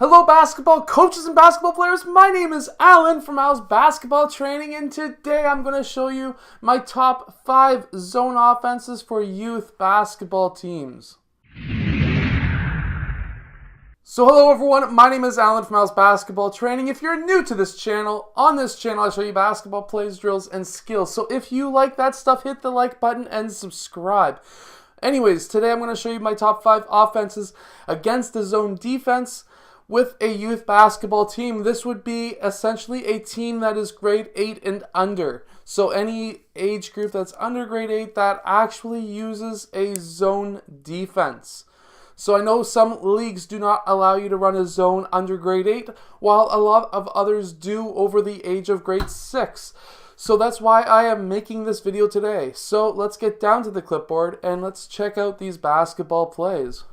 Hello basketball coaches and basketball players, my name is Alan from Al's Basketball Training, and today I'm going to show you my top 5 zone offenses for youth basketball teams. So hello everyone, my name is Alan from Al's Basketball Training. If you're new to this channel, on this channel I show you basketball plays, drills, and skills. So if you like that stuff, hit the like button and subscribe. Anyways, today I'm going to show you my top 5 offenses against the zone defense with a youth basketball team. This would be essentially a team that is grade 8 and under. So any age group that's under grade 8 that actually uses a zone defense. So I know some leagues do not allow you to run a zone under grade 8, while a lot of others do over the age of grade 6. So that's why I am making this video today. So let's get down to the clipboard and let's check out these basketball plays.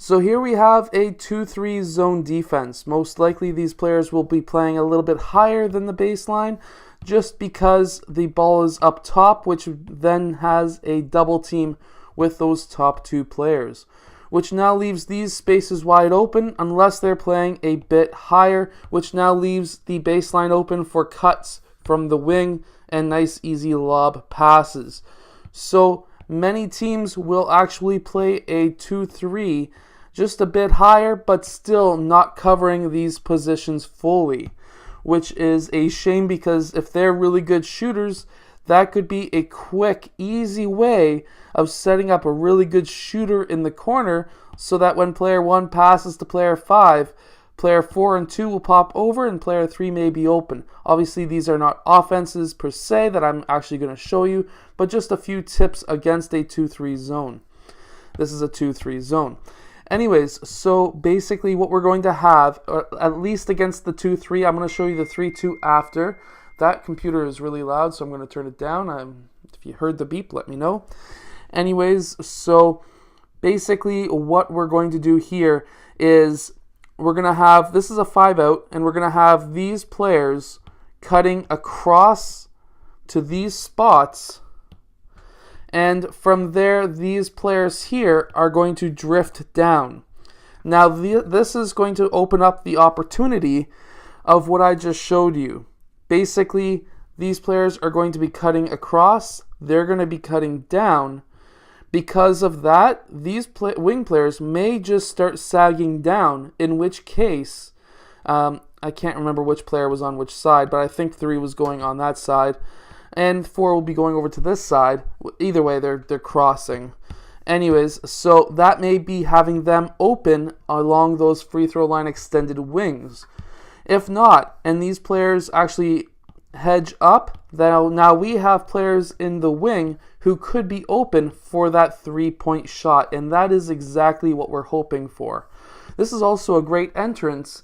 So here we have a 2-3 zone defense. Most likely these players will be playing a little bit higher than the baseline just because the ball is up top, which then has a double team with those top 2 players, which now leaves these spaces wide open unless they're playing a bit higher, which now leaves the baseline open for cuts from the wing and nice easy lob passes. So many teams will actually play a 2-3 just a bit higher, but still not covering these positions fully, which is a shame because if they're really good shooters, that could be a quick, easy way of setting up a really good shooter in the corner so that when player 1 passes to player 5, player 4 and 2 will pop over and player 3 may be open. Obviously, these are not offenses per se that I'm actually going to show you, but just a few tips against a 2-3 zone. This is a 2-3 zone. Anyways, so basically what we're going to have, or at least against the 2-3, I'm going to show you the 3-2 after. That computer is really loud, so I'm going to turn it down. If you heard the beep, let me know. Anyways, so basically what we're going to do here is we're going to have, this is a 5-out, and we're going to have these players cutting across to these spots. And from there, these players here are going to drift down. Now, this is going to open up the opportunity of what I just showed you. Basically, these players are going to be cutting across. They're going to be cutting down. Because of that, these wing players may just start sagging down, in which case, I can't remember which player was on which side, but I think 3 was going on that side. And 4 will be going over to this side. Either way, they're crossing. Anyways, so that may be having them open along those free throw line extended wings. If not, and these players actually hedge up, then now we have players in the wing who could be open for that 3-point shot, and that is exactly what we're hoping for. This is also a great entrance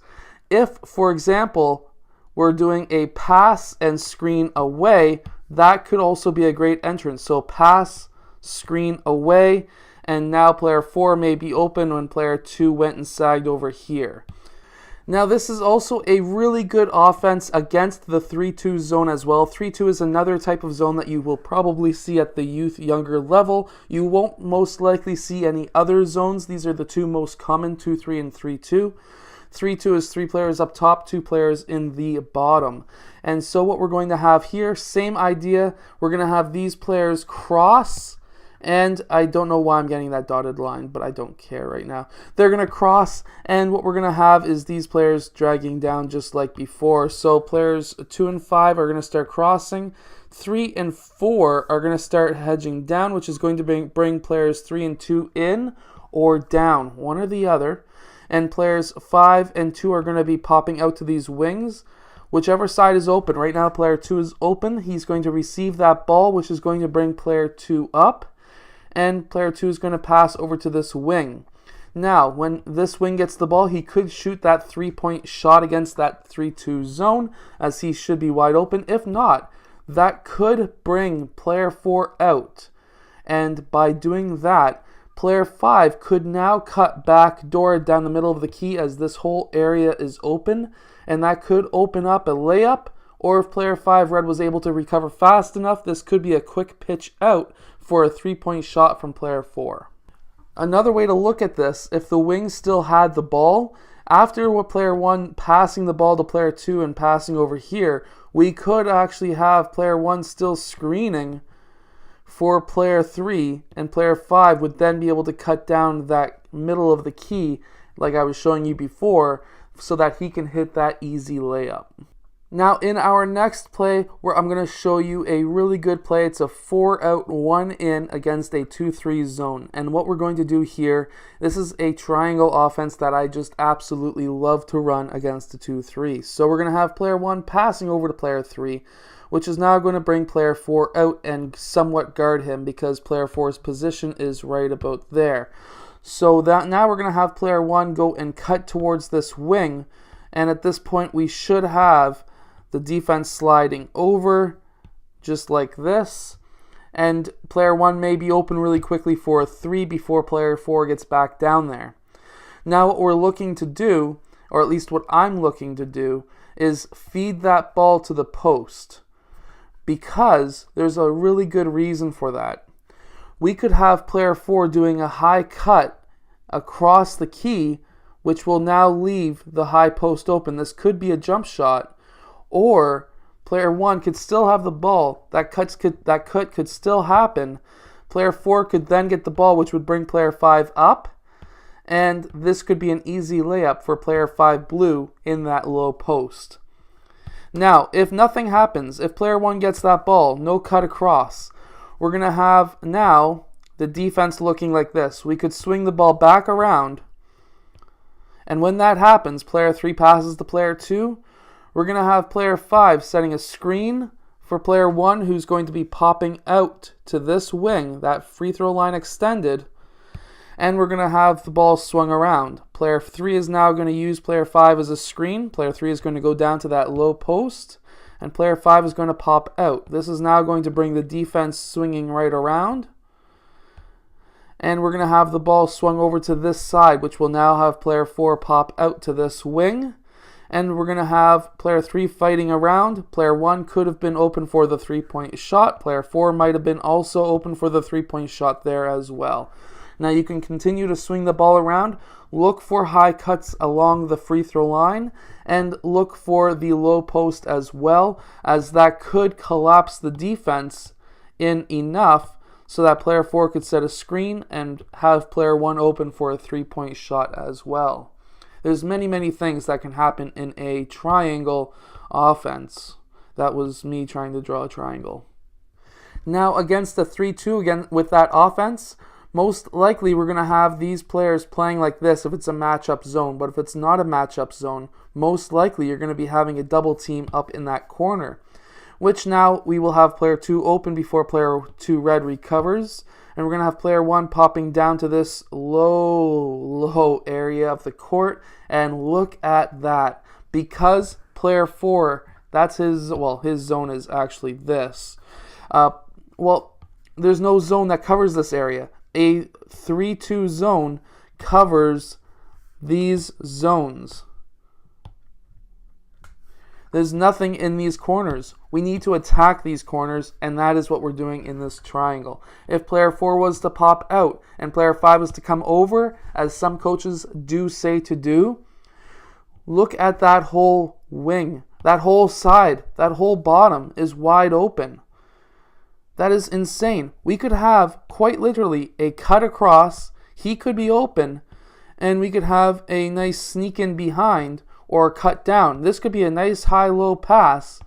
if, for example, we're doing a pass and screen away. That could also be a great entrance. So pass, screen away, and now player 4 may be open when player 2 went and sagged over here. Now this is also a really good offense against the 3-2 zone as well. 3-2 is another type of zone that you will probably see at the youth younger level. You won't most likely see any other zones. These are the 2 most common, 2-3 and 3-2. 3-2 is 3 players up top, 2 players in the bottom. And so what we're going to have here, same idea. We're going to have these players cross, and I don't know why I'm getting that dotted line, but I don't care right now. They're going to cross, and what we're going to have is these players dragging down just like before. So players 2 and 5 are going to start crossing. 3 and 4 are going to start hedging down, which is going to bring players 3 and 2 in or down, one or the other. And players 5 and 2 are going to be popping out to these wings. Whichever side is open. Right now, player 2 is open. He's going to receive that ball, which is going to bring player 2 up. And player 2 is going to pass over to this wing. Now, when this wing gets the ball, he could shoot that 3-point shot against that 3-2 zone, as he should be wide open. If not, that could bring player 4 out. And by doing that, player 5 could now cut back door down the middle of the key as this whole area is open, and that could open up a layup, or if player 5 red was able to recover fast enough, this could be a quick pitch out for a 3-point shot from player 4. Another way to look at this, if the wing still had the ball After what player 1 passing the ball to player 2 and passing over here, we could actually have player 1 still screening for player 3, and player 5 would then be able to cut down that middle of the key like I was showing you before, so that he can hit that easy layup. Now in our next play, where I'm going to show you a really good play. It's a 4 out 1 in against a 2-3 zone. And what we're going to do here, this is a triangle offense that I just absolutely love to run against the 2-3. So we're going to have player 1 passing over to player 3, which is now going to bring player 4 out and somewhat guard him because player 4's position is right about there. So that now we're going to have player 1 go and cut towards this wing, and at this point we should have the defense sliding over just like this, and player 1 may be open really quickly for a 3 before player 4 gets back down there. Now what we're looking to do, or at least what I'm looking to do, is feed that ball to the post, because there's a really good reason for that. We could have player 4 doing a high cut across the key, which will now leave the high post open. This could be a jump shot, or player 1 could still have the ball. That cut could still happen. Player 4 could then get the ball, which would bring player 5 up, and this could be an easy layup for player 5 blue in that low post. Now, if nothing happens, if player 1 gets that ball, no cut across, we're going to have now the defense looking like this. We could swing the ball back around, and when that happens, player 3 passes to player 2. We're going to have player 5 setting a screen for player 1, who's going to be popping out to this wing, that free throw line extended, and we're going to have the ball swung around. Player 3 is now going to use player 5 as a screen. Player 3 is going to go down to that low post, and player 5 is going to pop out. This is now going to bring the defense swinging right around, and we're going to have the ball swung over to this side, which will now have player 4 pop out to this wing, and we're going to have player 3 fighting around. Player 1 could have been open for the 3-point shot. Player 4 might have been also open for the 3-point shot there as well. Now you can continue to swing the ball around, look for high cuts along the free throw line, and look for the low post as well, as that could collapse the defense in enough so that player 4 could set a screen and have player 1 open for a 3-point shot as well. There's many things that can happen in a triangle offense. That was me trying to draw a triangle. Now against the 3-2, again with that offense, most likely we're going to have these players playing like this if it's a matchup zone. But if it's not a matchup zone, most likely you're going to be having a double team up in that corner, which now we will have player 2 open before player 2 red recovers. And we're going to have player 1 popping down to this low area of the court. And look at that. Because player 4, that's his zone is actually this. There's no zone that covers this area. A 3-2 zone covers these zones. There's nothing in these corners. We need to attack these corners, and that is what we're doing in this triangle. If player 4 was to pop out and player 5 was to come over, as some coaches do say to do, look at that whole wing, that whole side, that whole bottom is wide open. That is insane. We could have, quite literally, a cut across, he could be open, and we could have a nice sneak in behind or cut down. This could be a nice high-low pass.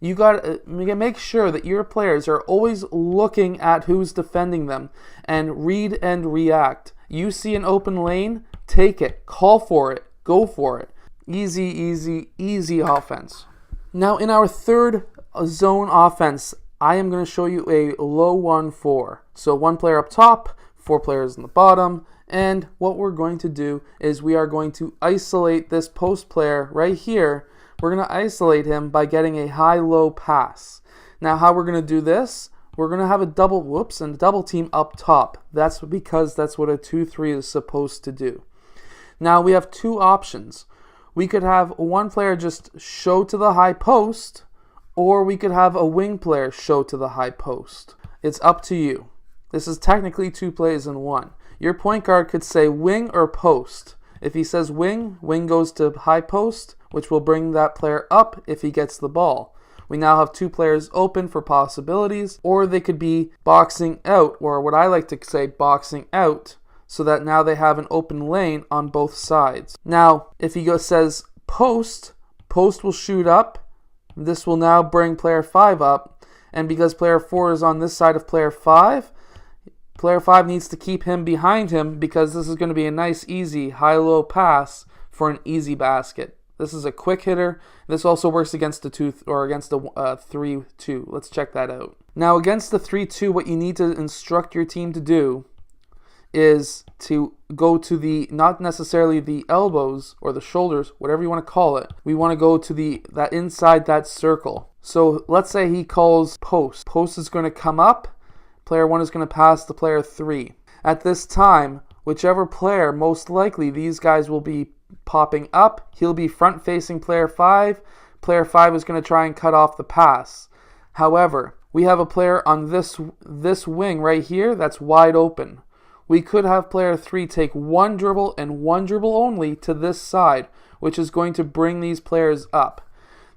You got to make sure that your players are always looking at who's defending them and read and react. You see an open lane, take it, call for it, go for it. Easy offense. Now in our third zone offense, I am going to show you a low 1-4. So 1 player up top, 4 players in the bottom, and what we're going to do is we are going to isolate this post player right here. We're going to isolate him by getting a high-low pass. Now how we're going to do this, we're going to have a double team up top. That's because that's what a 2-3 is supposed to do. Now we have 2 options. We could have 1 player just show to the high post, or we could have a wing player show to the high post. It's up to you. This is technically 2 plays in 1. Your point guard could say wing or post. If he says wing, wing goes to high post, which will bring that player up if he gets the ball. We now have 2 players open for possibilities, or they could be boxing out, or what I like to say, boxing out, so that now they have an open lane on both sides. Now, if he says post, post will shoot up. This will now bring player 5 up, and because player 4 is on this side of player 5 needs to keep him behind him, because this is going to be a nice, easy, high-low pass for an easy basket. This is a quick hitter. This also works against the 3-2. Let's check that out. Now, against the 3-2, what you need to instruct your team to do is to go to the, not necessarily the elbows or the shoulders, whatever you want to call it. We want to go to that inside that circle. So let's say he calls post. Post is going to come up. Player 1 is going to pass to player 3. At this time, whichever player, most likely these guys will be popping up, he'll be front facing player 5. Player 5 is going to try and cut off the pass. However, we have a player on this wing right here that's wide open. We could have player 3 take one dribble and one dribble only to this side, which is going to bring these players up.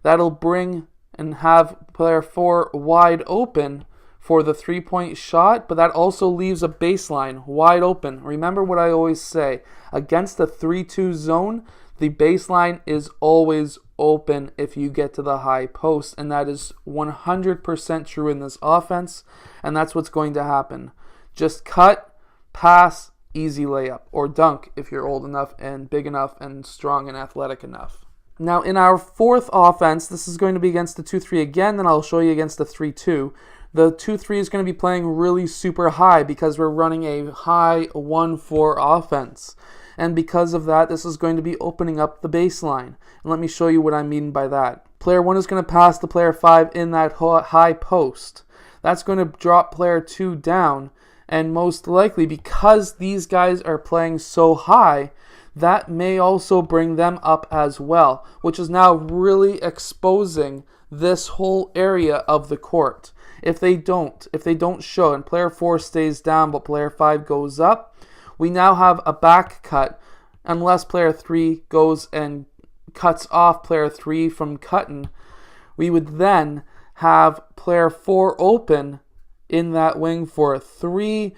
That'll bring and have player 4 wide open for the 3-point shot, but that also leaves a baseline wide open. Remember what I always say, against the 3-2 zone, the baseline is always open if you get to the high post, and that is 100% true in this offense, and that's what's going to happen. Just cut, pass, easy layup, or dunk if you're old enough and big enough and strong and athletic enough. Now in our 4th offense, this is going to be against the 2-3 again, then I'll show you against the 3-2. The 2-3 is going to be playing really super high because we're running a high 1-4 offense. And because of that, this is going to be opening up the baseline. And let me show you what I mean by that. Player 1 is going to pass to player 5 in that high post. That's going to drop player 2 down. And most likely, because these guys are playing so high, that may also bring them up as well, which is now really exposing this whole area of the court. If they don't show and player 4 stays down but player 5 goes up, we now have a back cut unless player 3 goes and cuts off player 3 from cutting. We would then have player 4 open in that wing for a 3,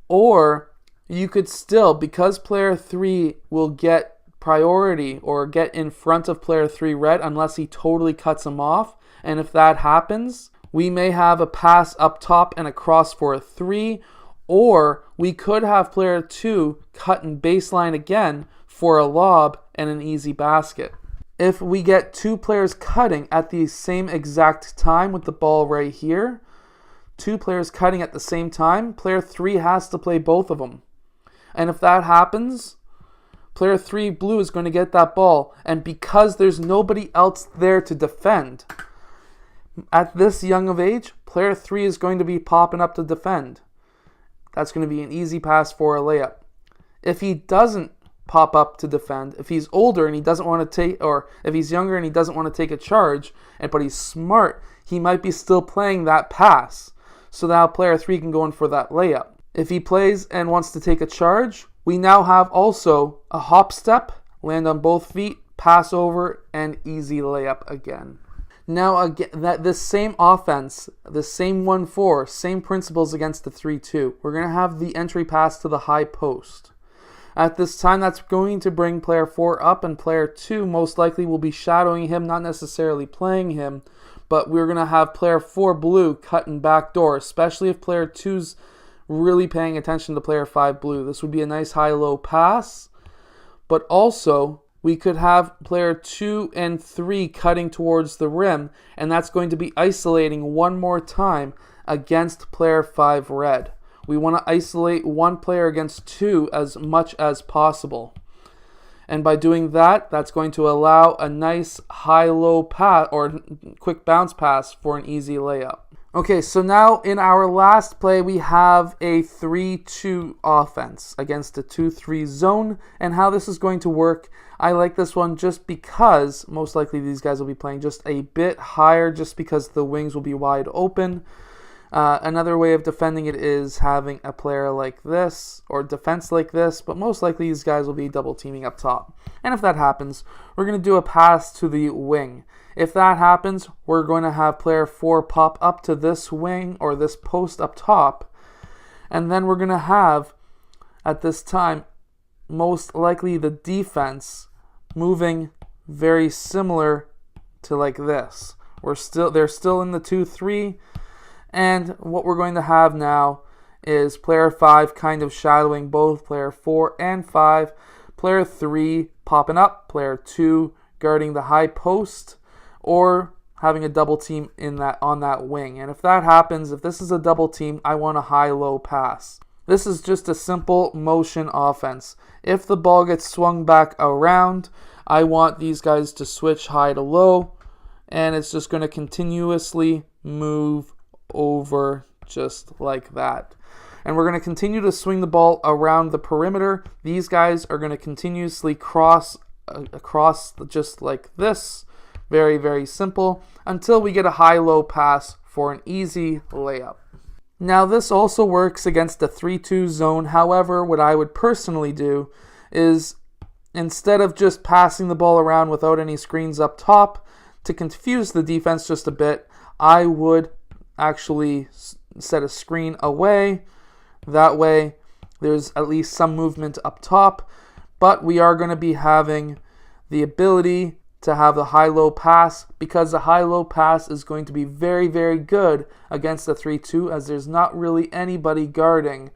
or you could still, because player 3 will get priority or get in front of player 3 red unless he totally cuts him off, and if that happens, we may have a pass up top and a cross for a 3, or we could have player 2 cut in baseline again for a lob and an easy basket. If we get 2 players cutting at the same exact time with the ball right here, 2 players cutting at the same time, player 3 has to play both of them. And if that happens, player 3 blue is going to get that ball, and because there's nobody else there to defend, at this young of age, player 3 is going to be popping up to defend. That's going to be an easy pass for a layup. If he doesn't pop up to defend, if he's older and he doesn't want to take, or if he's younger and he doesn't want to take a charge, but he's smart, he might be still playing that pass. So now player 3 can go in for that layup. If he plays and wants to take a charge, we now have also a hop step, land on both feet, pass over, and easy layup again. Now again, this same offense, the same 1-4, same principles against the 3-2. We're going to have the entry pass to the high post. At this time, that's going to bring player 4 up, and player 2 most likely will be shadowing him, not necessarily playing him, but we're going to have player 4 blue cutting back door, especially if player 2's really paying attention to player 5 blue. This would be a nice high-low pass, but also we could have player 2 and 3 cutting towards the rim, and that's going to be isolating one more time against player 5 red. We want to isolate one player against 2 as much as possible. And by doing that, that's going to allow a nice high-low pass or quick bounce pass for an easy layup. Okay, so now in our last play, we have a 3-2 offense against a 2-3 zone. And how this is going to work, I like this one just because most likely these guys will be playing just a bit higher just because the wings will be wide open. Another way of defending it is having a player like this, or defense like this, but most likely these guys will be double teaming up top. And if that happens, we're going to do a pass to the wing. If that happens, we're going to have player 4 pop up to this wing, or this post up top, and then we're going to have, at this time, most likely the defense moving very similar to like this. They're still in the 2-3, and what we're going to have now is player 5 kind of shadowing both player 4 and 5, player 3 popping up, player 2 guarding the high post, or having a double team on that wing. And if that happens, if this is a double team, I want a high-low pass. This is just a simple motion offense. If the ball gets swung back around, I want these guys to switch high to low, and it's just going to continuously move over just like that. And we're going to continue to swing the ball around the perimeter. These guys are going to continuously cross across just like this. Very, very simple, until we get a high-low pass for an easy layup. Now this also works against the 3-2 zone. However, what I would personally do is, instead of just passing the ball around without any screens up top, to confuse the defense just a bit, I would actually set a screen away. That way there's at least some movement up top, but we are going to be having the ability to have the high-low pass, because the high-low pass is going to be very, very good against the 3-2, as there's not really anybody guarding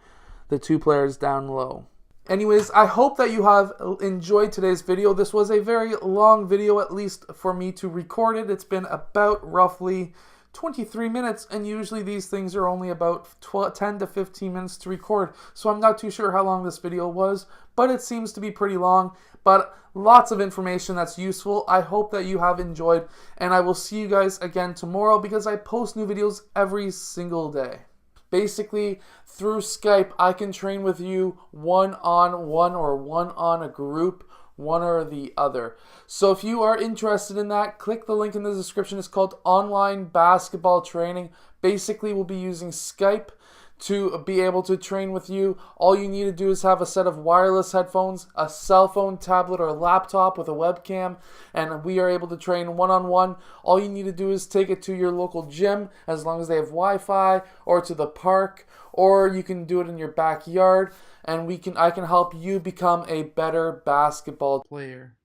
the 2 players down low. Anyways, I hope that you have enjoyed today's video. This was a very long video, at least for me to record it. It's been about roughly 23 minutes, and usually these things are only about 10 to 15 minutes to record, so I'm not too sure how long this video was, but it seems to be pretty long, but lots of information that's useful. I hope that you have enjoyed, and I will see you guys again tomorrow, because I post new videos every single day. Basically, through Skype, I can train with you one-on-one or one-on a group, one or the other. So if you are interested in that, click the link in the description. It's called Online Basketball Training. Basically, we'll be using Skype to be able to train with you. All you need to do is have a set of wireless headphones, a cell phone, tablet, or laptop with a webcam, and we are able to train one-on-one. All you need to do is take it to your local gym, as long as they have Wi-Fi, or to the park, or you can do it in your backyard, and I can help you become a better basketball player.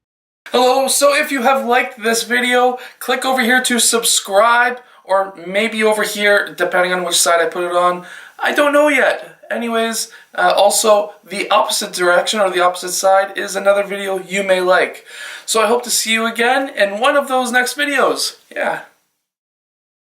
Hello, so if you have liked this video, click over here to subscribe, or maybe over here, depending on which side I put it on. I don't know yet. Anyways, also the opposite direction, or the opposite side, is another video you may like. So I hope to see you again in one of those next videos. Yeah.